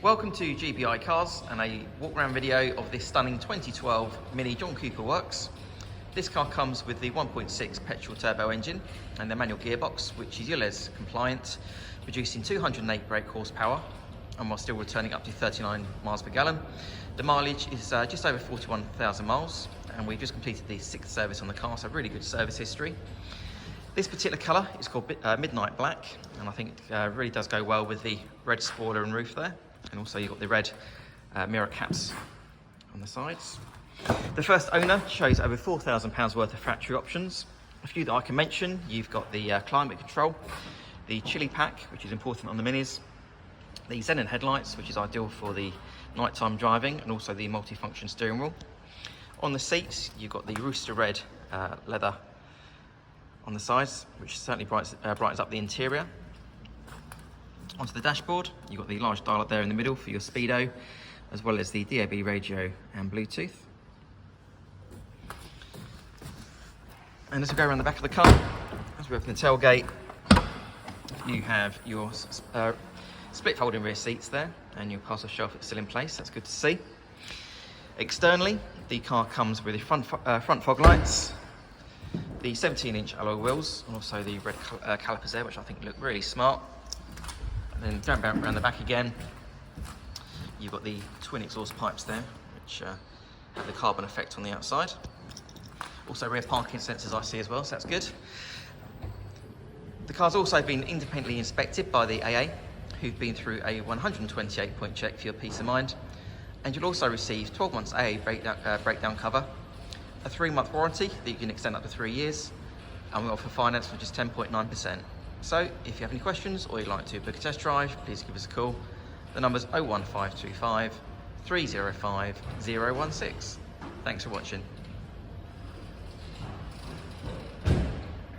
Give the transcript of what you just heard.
Welcome to GBI Cars and a walk around video of this stunning 2012 Mini John Cooper Works. This car comes with the 1.6 petrol turbo engine and the manual gearbox, which is Ulez compliant, producing 208 brake horsepower and while still returning up to 39 miles per gallon. The mileage is just over 41,000 miles and we've just completed the 6th service on the car, so really good service history. This particular colour is called Midnight Black, and I think it really does go well with the red spoiler and roof there. And also you've got the red mirror caps on the sides. The first owner shows over £4,000 worth of factory options. A few that I can mention: you've got the climate control, the Chilli Pack, which is important on the Minis, the Xenon headlights, which is ideal for the nighttime driving, and also the multi-function steering wheel. On the seats, you've got the rooster red leather on the sides, which certainly brightens up the interior. Onto the dashboard, you've got the large dial up there in the middle for your speedo, as well as the DAB radio and Bluetooth. And as we go around the back of the car, as we open the tailgate, you have your split folding rear seats there, and your parcel shelf is still in place. That's good to see. Externally, the car comes with the front fog lights, the 17-inch alloy wheels, and also the red calipers there, which I think look really smart. And then going around the back again, you've got the twin exhaust pipes there, which have the carbon effect on the outside. Also rear parking sensors I see as well, so that's good. The car's also been independently inspected by the AA, who've been through a 128-point check for your peace of mind. And you'll also receive 12 months AA breakdown cover, a 3-month warranty that you can extend up to 3 years, and we offer finance for just 10.9%. So if you have any questions or you'd like to book a test drive, please give us a call. The number's 01525 305 016. Thanks for watching.